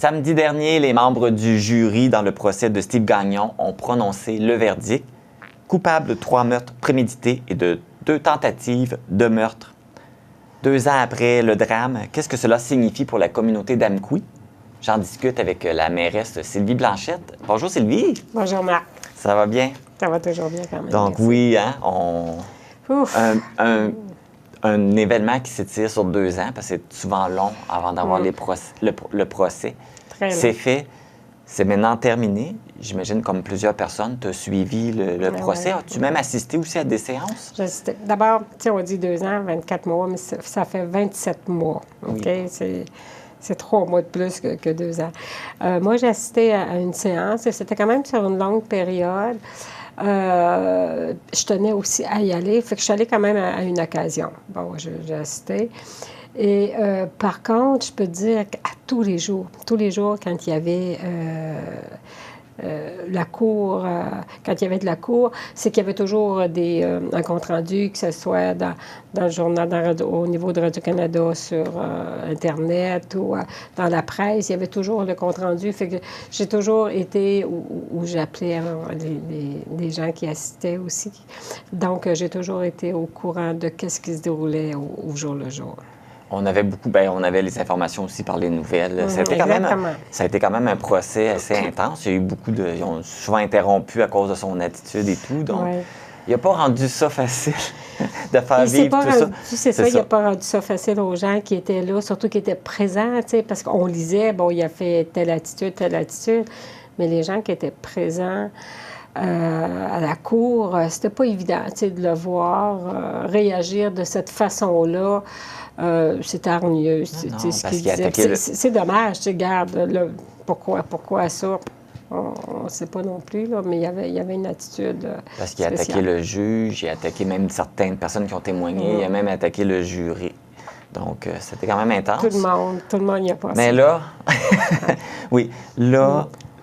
Samedi dernier, les membres du jury dans le procès de Steve Gagnon ont prononcé le verdict. Coupable de 3 meurtres prémédités et de 2 tentatives de meurtre. 2 ans après le drame, qu'est-ce que cela signifie pour la communauté d'Amqui? J'en discute avec la mairesse Sylvie Blanchette. Bonjour Sylvie. Bonjour Marc. Ça va bien? Ça va toujours bien quand même. Donc merci. oui, hein, Ouf. un événement qui s'étire sur 2 ans, parce que c'est souvent long avant d'avoir le procès. Très long. C'est fait. C'est maintenant terminé. J'imagine, comme plusieurs personnes, tu as suivi le procès. ouais. As-tu même assisté aussi à des séances? D'abord, tu sais, on dit 2 ans, 24 mois, mais ça fait 27 mois. OK? Oui. C'est 3 mois de plus que 2 ans. Moi, j'ai assisté à une séance et c'était quand même sur une longue période. Je tenais aussi à y aller. Fait que je suis allée quand même à une occasion. Bon, j'ai assisté. Et par contre, je peux te dire qu'à tous les jours, quand il y avait la cour, quand il y avait de la cour, c'est qu'il y avait toujours un compte-rendu, que ce soit dans le journal, au niveau de Radio-Canada, sur Internet ou dans la presse, il y avait toujours le compte-rendu. Fait que j'ai toujours été où j'appelais les gens qui assistaient aussi. Donc, j'ai toujours été au courant de ce qui se déroulait au jour le jour. On avait on avait les informations aussi par les nouvelles. Ça a été quand même un procès assez intense. Il y a eu ils ont souvent interrompu à cause de son attitude et tout. Donc, il n'a pas rendu ça facile de faire vivre tout ça. C'est ça, il n'a pas rendu ça facile aux gens qui étaient là, surtout qui étaient présents, parce qu'on lisait, bon, il a fait telle attitude, mais les gens qui étaient présents à la cour, c'était pas évident, de le voir réagir de cette façon-là. C'est hargneux, ce qu'il disait. C'est dommage, regarde, là, pourquoi ça? On ne sait pas non plus, là, mais il y avait une attitude Parce qu'il a attaqué le juge, il a attaqué même certaines personnes qui ont témoigné, il a même attaqué le jury. Donc, c'était quand même intense. Tout le monde y a passé. Mais là,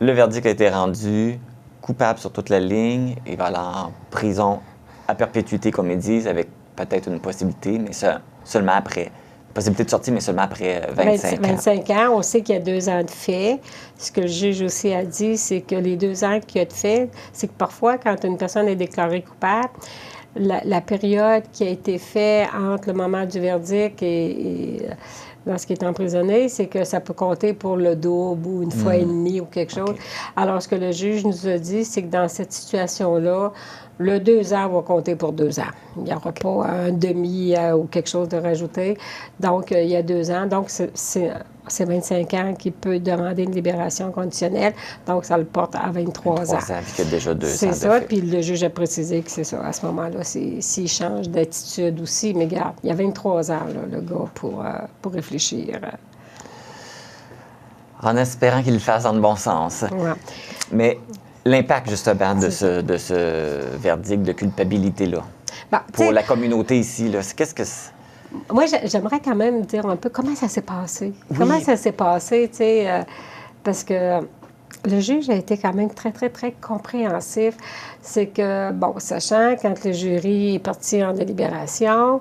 le verdict a été rendu, coupable sur toute la ligne, il va aller en prison à perpétuité, comme ils disent, avec peut-être une possibilité, mais seulement après. Possibilité de sortie, mais seulement après 25 ans. 25 ans, on sait qu'il y a 2 ans de fait. Ce que le juge aussi a dit, c'est que les 2 ans qu'il y a de fait, c'est que parfois, quand une personne est déclarée coupable, la période qui a été faite entre le moment du verdict et lorsqu'il est emprisonné, c'est que ça peut compter pour le double ou une fois et demie ou quelque chose. Okay. Alors, ce que le juge nous a dit, c'est que dans cette situation-là, le 2 ans va compter pour 2 ans. Il n'y aura pas un demi ou quelque chose de rajouté. Donc, il y a 2 ans. Donc, c'est 25 ans qu'il peut demander une libération conditionnelle. Donc, ça le porte à 23 ans. 23 ans, puis qu'il y a déjà 2 ans. C'est ça. Puis le juge a précisé que c'est ça. À ce moment-là, s'il change d'attitude aussi, mais regarde, il y a 23 ans, là, le gars, pour réfléchir. En espérant qu'il le fasse dans le bon sens. Ouais. Mais l'impact, justement, de ce verdict de culpabilité-là, pour la communauté ici, là, qu'est-ce que c'est? Moi, j'aimerais quand même dire un peu comment ça s'est passé. Oui. Comment ça s'est passé, tu sais, parce que le juge a été quand même très, très, très compréhensif. C'est que, bon, sachant quand le jury est parti en délibération,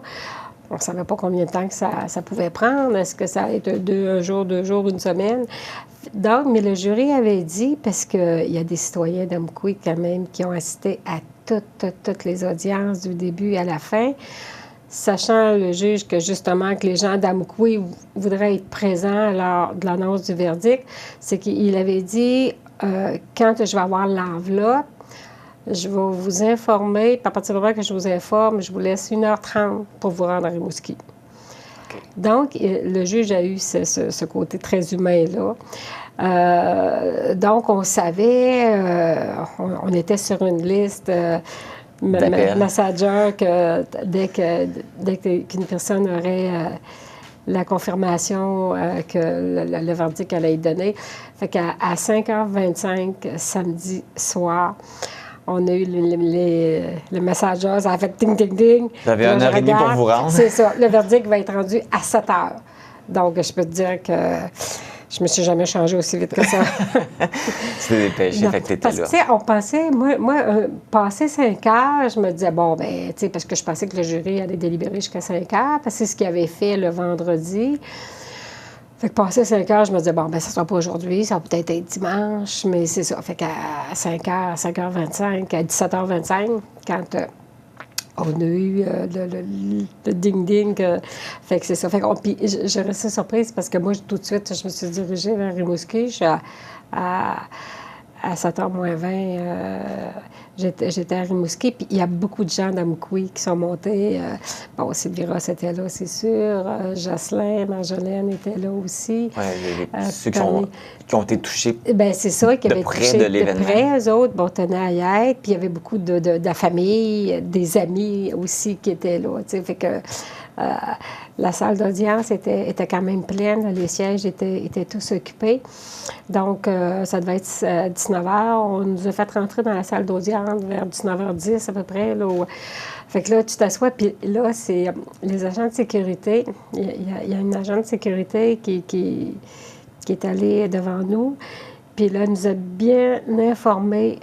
on ne savait pas combien de temps que ça pouvait prendre. Est-ce que ça allait être 2 jours, 2 jours, une semaine? Donc, mais le jury avait dit, parce qu'il y a des citoyens d'Amqui quand même qui ont assisté à toutes les audiences du début à la fin, sachant le juge que justement que les gens d'Amqui voudraient être présents lors de l'annonce du verdict, c'est qu'il avait dit, quand je vais avoir l'enveloppe, je vais vous informer, puis à partir du moment que je vous informe, je vous laisse 1h30 pour vous rendre à Rimouski. Okay. Donc, le juge a eu ce côté très humain-là. Donc, on savait, on était sur une liste Messenger que dès qu'une personne aurait la confirmation que le verdict allait être donné. Fait qu'à 5h25, samedi soir, on a eu le Messenger, ça a fait ding, ding, ding. Vous avez 1h30 pour vous rendre. C'est ça. Le verdict va être rendu à 7h. Donc, je peux te dire que je me suis jamais changée aussi vite que ça. Tu t'es dépêché, fait que t'étais là. Parce que, tu sais, on pensait, moi passé 5 heures, je me disais, bon, ben, tu sais, parce que je pensais que le jury allait délibérer jusqu'à 5 heures, parce que c'est ce qu'il avait fait le vendredi. Fait que passé 5 heures, je me disais, bon, ben ça sera pas aujourd'hui, ça va peut-être être dimanche, mais c'est ça. Fait qu'à 5 heures, 5h25, à 17h25, quand on a eu le ding-ding, fait que c'est ça. Fait que puis j'ai resté surprise parce que moi, tout de suite, je me suis dirigée vers Rimouski. Je suis à 7h moins 20, j'étais à Rimouski, puis il y a beaucoup de gens d'Amkoui qui sont montés. Bon, Sylvie Ross était là, c'est sûr. Jocelyn, Marjolaine était là aussi. Oui, ceux qui ont été touchés ben, c'est ça, qui avaient touché de l'événement. De près, eux autres, bon, tenaient à y être. Puis il y avait beaucoup de la famille, des amis aussi qui étaient là. Fait que la salle d'audience était quand même pleine. Les sièges étaient tous occupés. Donc, ça devait être 19h. On nous a fait rentrer dans la salle d'audience vers 19h10 à peu près. Là, fait que là, tu t'assois, puis là, c'est les agents de sécurité. Il y a une agent de sécurité qui est allée devant nous. Puis là, elle nous a bien informés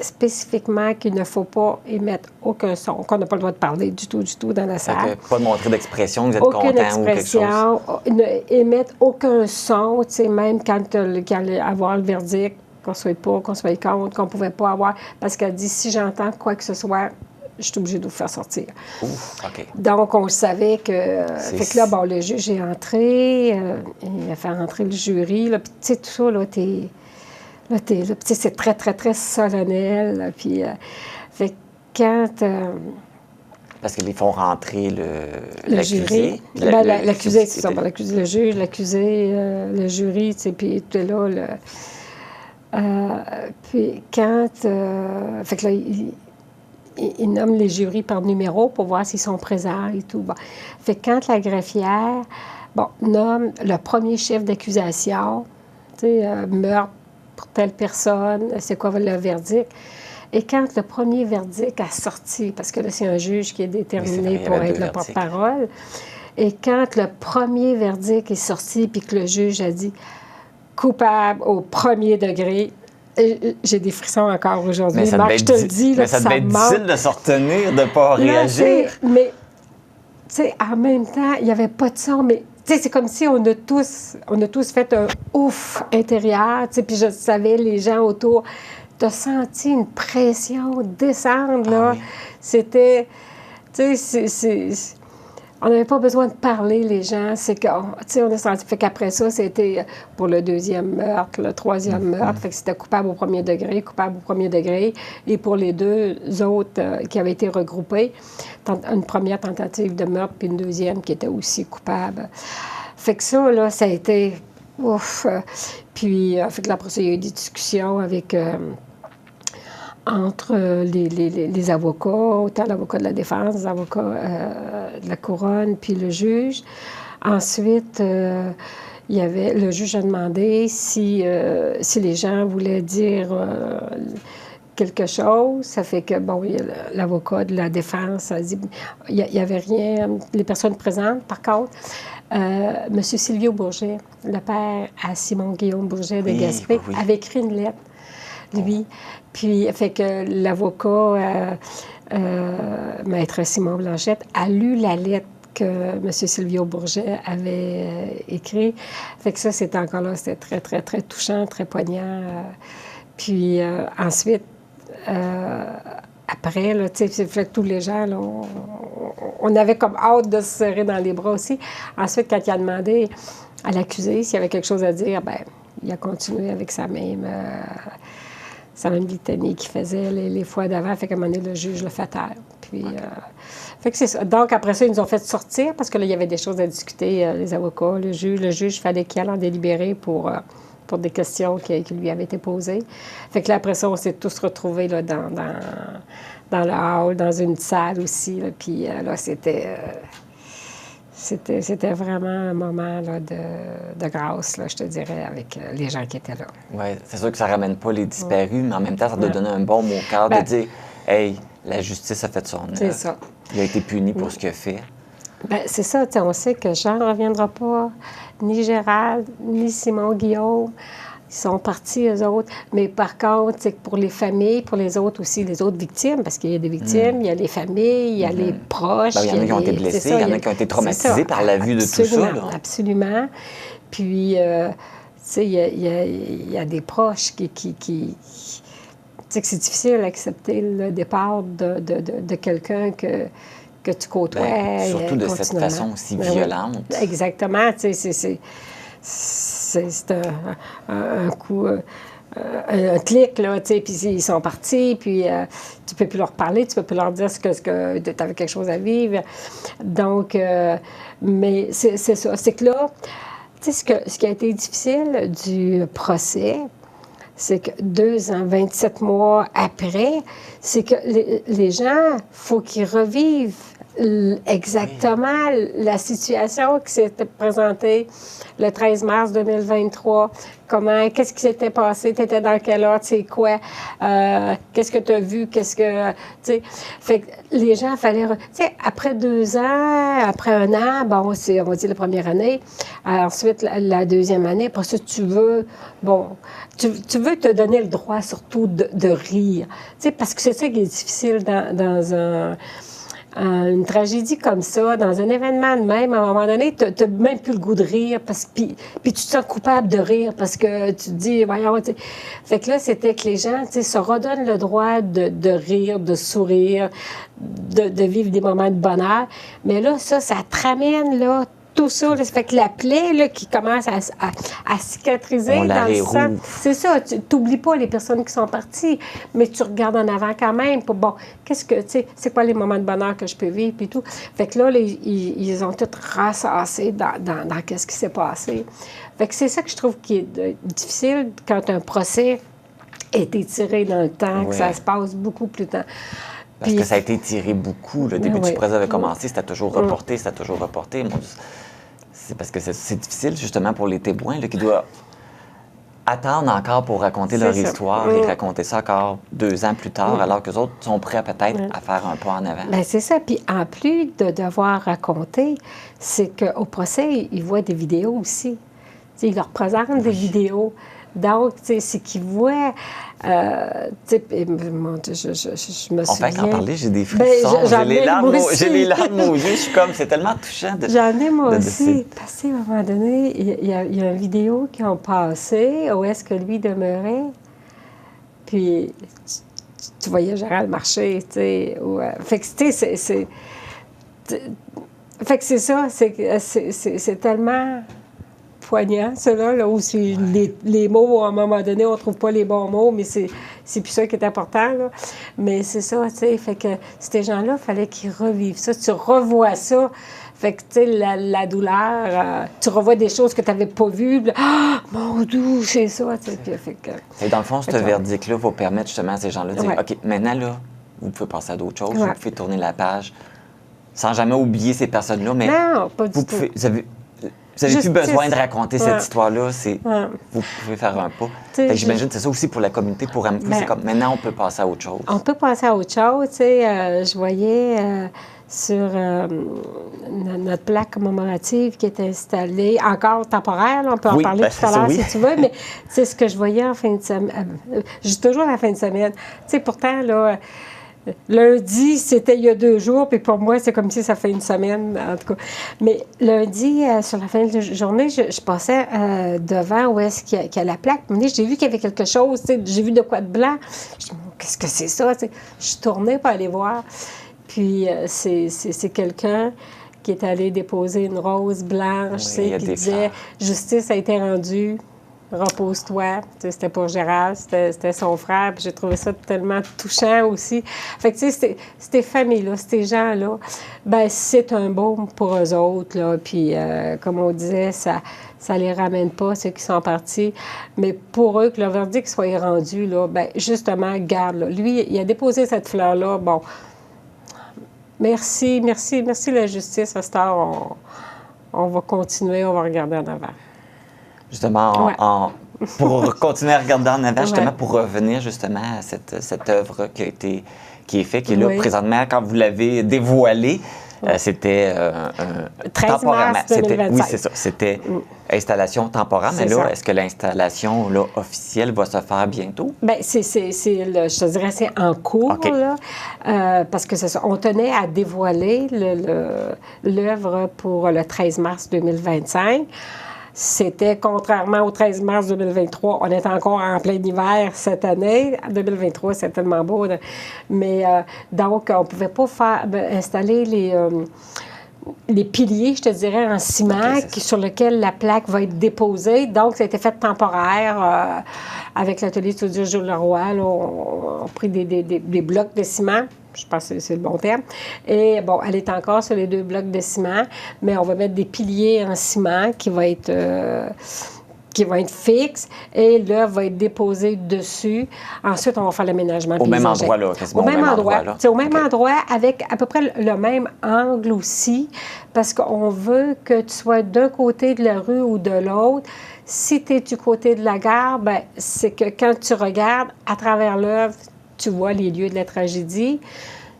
spécifiquement qu'il ne faut pas émettre aucun son, qu'on n'a pas le droit de parler du tout dans la salle. Pas de montrer d'expression, que vous êtes content ou quelque chose. Ne émettre aucun son, tu sais, même quand il allait avoir le verdict, qu'on soit pour, qu'on soit contre, qu'on ne pouvait pas avoir. Parce qu'elle dit, si j'entends quoi que ce soit, je suis obligée de vous faire sortir. Ouf, OK. Donc, on savait que... Fait que là, bon, le juge est entré, il a fait rentrer le jury, là, puis tu sais, tout ça, là, t'es là, c'est très, très, très solennel, là, puis... fait que quand... Parce qu'ils font rentrer le jury. L'accusé, c'est ça. L'accusé, le juge, l'accusé, le jury, tu sais, puis tout est là. Puis quand... fait que là, il nomme les jurys par numéro pour voir s'ils sont présents et tout. Bon. Fait que quand la greffière, nomme le premier chef d'accusation, tu sais, meurtre pour telle personne, c'est quoi le verdict. Et quand le premier verdict a sorti, parce que là, c'est un juge qui est déterminé pour être le porte-parole, et quand le premier verdict est sorti, puis que le juge a dit « coupable au premier degré », j'ai des frissons encore aujourd'hui. Marc, je te le dis, là, ça devait être difficile de se retenir, de ne pas réagir. Mais, tu sais, en même temps, il n'y avait pas de son, mais tu sais, c'est comme si on a tous fait un ouf intérieur, tu sais, puis je savais, les gens autour, tu as senti une pression descendre, là. Oui. C'était, tu sais, on n'avait pas besoin de parler, les gens. C'est que, tu sais, on a senti. Fait qu'après ça, c'était pour le deuxième meurtre, le troisième meurtre. Fait que c'était coupable au premier degré, coupable au premier degré. Et pour les deux autres qui avaient été regroupés, une première tentative de meurtre, puis une deuxième qui était aussi coupable. Fait que ça, là, ça a été ouf. Puis, fait que là, après ça, il y a eu des discussions avec... entre les avocats, autant l'avocat de la défense, les avocats de la couronne, puis le juge. Ensuite, il y avait, le juge a demandé si les gens voulaient dire quelque chose. Ça fait que, bon, l'avocat de la défense a dit, il n'y avait rien, les personnes présentes, par contre. M. Silvio Bourget, le père à Simon-Guillaume Bourget de Gaspé, avait écrit une lettre, lui. Puis, fait que l'avocat, maître Simon Blanchette, a lu la lettre que M. Silvio Bourget avait écrite. Fait que ça, c'était encore là, c'était très, très, très touchant, très poignant. Puis ensuite, après, là, tu sais, fait que tous les gens, là, on avait comme hâte de se serrer dans les bras aussi. Ensuite, quand il a demandé à l'accusé s'il y avait quelque chose à dire, bien, il a continué avec sa même litanie qu'il faisait les fois d'avant. Fait qu'à un moment donné, le juge le fait taire. Puis, fait que c'est ça. Donc, après ça, ils nous ont fait sortir parce que là, il y avait des choses à discuter, les avocats, le juge. Le juge, il fallait qu'il aille en délibérer pour des questions qui lui avaient été posées. Fait que là, après ça, on s'est tous retrouvés là, dans le hall, dans une salle aussi. Là, puis là, c'était vraiment un moment là, de grâce, là, je te dirais, avec les gens qui étaient là. Oui, c'est sûr que ça ne ramène pas les disparus, mais en même temps, ça doit donner un bon mot au cœur de dire « Hey, la justice a fait son œuvre. » C'est ça. Il a été puni pour ce qu'il a fait. Bien, c'est ça, on sait que Jean ne reviendra pas, ni Gérald, ni Simon-Guillaume. Ils sont partis, eux autres. Mais par contre, c'est que pour les familles, pour les autres aussi, les autres victimes, parce qu'il y a des victimes, il y a les familles, il y a les proches. Ben, il y en a qui ont été blessés, il y en a qui ont été traumatisés par la vue de tout ça. Là. Absolument. Puis, tu sais, il y a des proches qui tu sais, que c'est difficile d'accepter le départ de quelqu'un que tu côtoies. Ben, surtout de cette continuellement. façon aussi Ben oui. violente. Exactement, tu sais, c'est un coup, un clic, là, tu sais, puis ils sont partis, puis tu peux plus leur parler, tu peux plus leur dire que tu avais quelque chose à vivre. Donc, mais c'est ça, c'est que là, tu sais, ce qui a été difficile du procès, c'est que 2 ans, 27 mois après, c'est que les gens, il faut qu'ils revivent exactement la situation qui s'était présentée le 13 mars 2023. Qu'est-ce qui s'était passé? Tu étais dans quel ordre? C'est quoi? Qu'est-ce que tu as vu? Qu'est-ce que... Tu sais, fait que les gens, fallait... Tu sais, après 2 ans, après 1 an, bon, c'est, on va dire la première année, ensuite la deuxième année, après ça, tu veux... Bon, tu veux te donner le droit surtout de rire. Tu sais, parce que c'est ça qui est difficile dans une tragédie comme ça, dans un événement de même, à un moment donné, tu n'as même plus le goût de rire, puis tu te sens coupable de rire parce que tu te dis, voyons, tu sais. Fait que là, c'était que les gens, tu sais, se redonnent le droit de rire, de sourire, de vivre des moments de bonheur. Mais là, ça te ramène, là, tout ça, là, ça fait que la plaie là, qui commence à cicatriser On la dans le sang. réouvre. C'est ça, tu n'oublies pas les personnes qui sont parties, mais tu regardes en avant quand même pour, bon, qu'est-ce que, tu sais, c'est quoi les moments de bonheur que je peux vivre, puis tout. Fait que là, ils ont tout ressassé dans qu'est-ce qui s'est passé. Fait que c'est ça que je trouve qui est difficile quand un procès est étiré dans le temps, que ça se passe beaucoup plus de temps. Parce que ça a été tiré beaucoup. Le début du procès avait commencé, c'était toujours reporté, Mon Dieu. C'est parce que c'est difficile, justement, pour les témoins là, qui doivent attendre encore pour raconter leur histoire et raconter ça encore 2 ans plus tard, alors que les autres sont prêts peut-être à faire un pas en avant. Bien, c'est ça. Puis en plus de devoir raconter, c'est qu'au procès, ils voient des vidéos aussi. T'sais, ils leur présentent des vidéos. Donc, c'est qu'ils voient... mon Dieu, je me souviens... On fait en parler, j'ai des frissons, j'ai les larmes aux yeux. Je suis comme, c'est tellement touchant. J'en ai moi aussi. Parce qu'à un moment donné, il y a une vidéo qui ont passé où est-ce que lui demeurait. Puis, tu voyais Gérald marcher, tu sais. Fait que, tu sais, fait que c'est ça, c'est tellement... poignant, cela, là, où les mots, à un moment donné, on ne trouve pas les bons mots, mais c'est plus ça qui est important, là. Mais c'est ça, tu sais, fait que ces gens-là, il fallait qu'ils revivent ça. Tu revois ça, fait que, tu sais, la douleur, tu revois des choses que tu n'avais pas vues, ah, mon Dieu, c'est ça, tu sais, fait que... Et dans le fond, ce verdict-là va permettre justement à ces gens-là de dire, OK, maintenant, là, vous pouvez passer à d'autres choses, vous pouvez tourner la page, sans jamais oublier ces personnes-là, mais... Non, pas du tout. Vous n'avez plus besoin de raconter cette histoire-là. Vous pouvez faire un pas. J'imagine que c'est ça aussi pour la communauté, pour Ampou. C'est comme maintenant, on peut passer à autre chose. On peut passer à autre chose. Je voyais sur notre plaque commémorative qui est installée, encore temporaire, là, on peut en parler tout à l'heure si tu veux, mais c'est ce que je voyais en fin de semaine. Toujours la fin de semaine. Pourtant, là... Lundi, c'était il y a 2 jours, puis pour moi, c'est comme si ça fait une semaine, en tout cas. Mais lundi, sur la fin de la journée, je passais devant où est-ce qu'il y a la plaque. J'ai vu qu'il y avait quelque chose, j'ai vu de quoi de blanc. Je me dis, qu'est-ce que c'est ça? Je suis tournée pour aller voir. Puis c'est quelqu'un qui est allé déposer une rose blanche, qui disait « Justice a été rendue ». Repose-toi. C'était pour Gérald, c'était son frère, puis j'ai trouvé ça tellement touchant aussi. Fait que, tu sais, ces familles-là, ces gens-là, ben c'est un baume pour eux autres, là. Puis, comme on disait, ça les ramène pas, ceux qui sont partis. Mais pour eux, que le verdict soit rendu, là, ben justement, garde, là. Lui, il a déposé cette fleur-là. Bon, merci la justice. À cette heure, on va continuer, on va regarder en avant. Justement, pour continuer à regarder en avant, justement, pour revenir justement à cette œuvre qui est faite, qui est là présentement, quand vous l'avez dévoilée, c'était 13 mars 2025. Oui, c'est ça. C'était installation temporaire, mais là, est-ce que l'installation là, officielle va se faire bientôt? Bien, je te dirais, c'est en cours, là, parce que c'est ça. On tenait à dévoiler l'œuvre pour le 13 mars 2025. C'était, contrairement au 13 mars 2023, on est encore en plein hiver cette année. 2023, c'est tellement beau. Mais donc, on ne pouvait pas installer les piliers, je te dirais, en ciment, sur lequel la plaque va être déposée. Donc, ça a été fait temporaire avec l'atelier Studio Jules Leroy. Là, on a pris des blocs de ciment. Je pense que c'est le bon terme. Et bon, elle est encore sur les 2 blocs de ciment, mais on va mettre des piliers en ciment qui vont être fixes et l'œuvre va être déposée dessus. Ensuite, on va faire l'aménagement. Au même endroit, là, quasiment. Au même endroit. C'est au même endroit, avec à peu près le même angle aussi, parce qu'on veut que tu sois d'un côté de la rue ou de l'autre. Si tu es du côté de la gare, bien, c'est que quand tu regardes à travers l'œuvre, tu vois les lieux de la tragédie.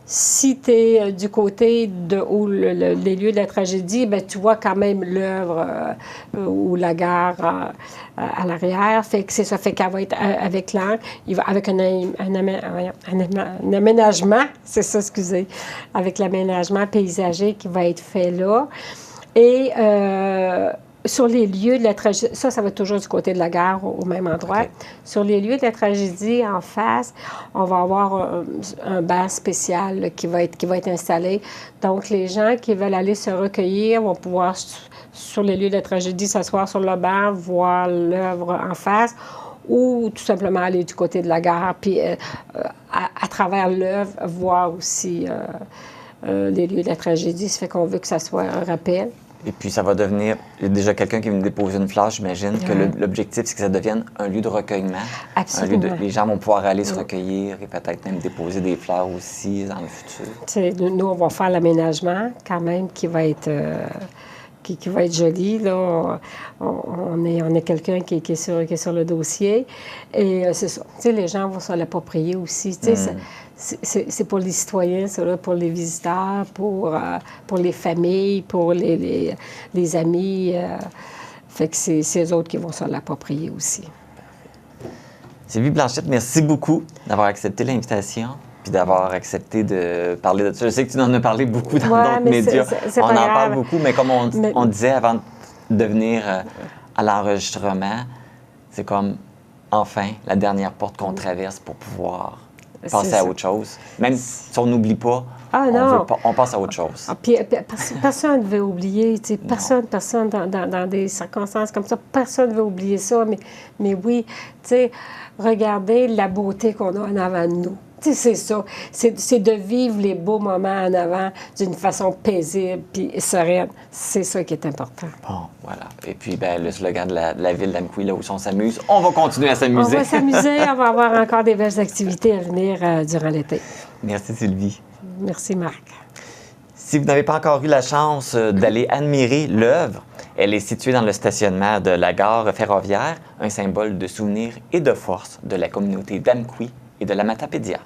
Si tu es du côté où les lieux de la tragédie, bien, tu vois quand même l'œuvre ou la gare à l'arrière. Fait que c'est ça. Fait qu'elle va être avec l'angle, avec un aménagement, c'est ça, excusez, avec l'aménagement paysager qui va être fait là. Et sur les lieux de la tragédie, ça va être toujours du côté de la gare, au même endroit. Okay. Sur les lieux de la tragédie, en face, on va avoir un bar spécial là, qui va être installé. Donc, les gens qui veulent aller se recueillir vont pouvoir, sur les lieux de la tragédie, s'asseoir sur le bar, voir l'œuvre en face, ou tout simplement aller du côté de la gare, puis à travers l'œuvre, voir aussi les lieux de la tragédie. Ça fait qu'on veut que ça soit un rappel. Et puis, ça va devenir... Il y a déjà quelqu'un qui vient me déposer une fleur, j'imagine, que l'objectif, c'est que ça devienne un lieu de recueillement. Absolument. Les gens vont pouvoir aller se recueillir et peut-être même déposer des fleurs aussi dans le futur. Nous, on va faire l'aménagement quand même qui va être... Qui va être joli. Là. On est quelqu'un qui est sur le dossier. Et c'est ça. Les gens vont se l'approprier aussi. C'est pour les citoyens, c'est là pour les visiteurs, pour les familles, pour les amis. Fait que c'est eux autres qui vont se l'approprier aussi. Sylvie Blanchette, merci beaucoup d'avoir accepté l'invitation puis d'avoir accepté de parler de ça. Je sais que tu en as parlé beaucoup dans d'autres médias. On en parle beaucoup, mais comme on disait avant de venir à l'enregistrement, c'est comme, enfin, la dernière porte qu'on traverse pour pouvoir passer à autre chose. Même si on n'oublie pas, on passe à autre chose. Puis personne ne veut oublier, personne dans des circonstances comme ça, personne ne veut oublier ça, mais oui, tu sais, regardez la beauté qu'on a en avant de nous. Tu sais, c'est ça. C'est de vivre les beaux moments en avant d'une façon paisible puis sereine. C'est ça qui est important. Bon, voilà. Et puis, ben, le slogan de la ville d'Amqui, là où on s'amuse, on va continuer à s'amuser. On va s'amuser. On va avoir encore des belles activités à venir durant l'été. Merci, Sylvie. Merci, Marc. Si vous n'avez pas encore eu la chance d'aller admirer l'œuvre, elle est située dans le stationnement de la gare ferroviaire, un symbole de souvenir et de force de la communauté d'Amqui et de la Matapédia.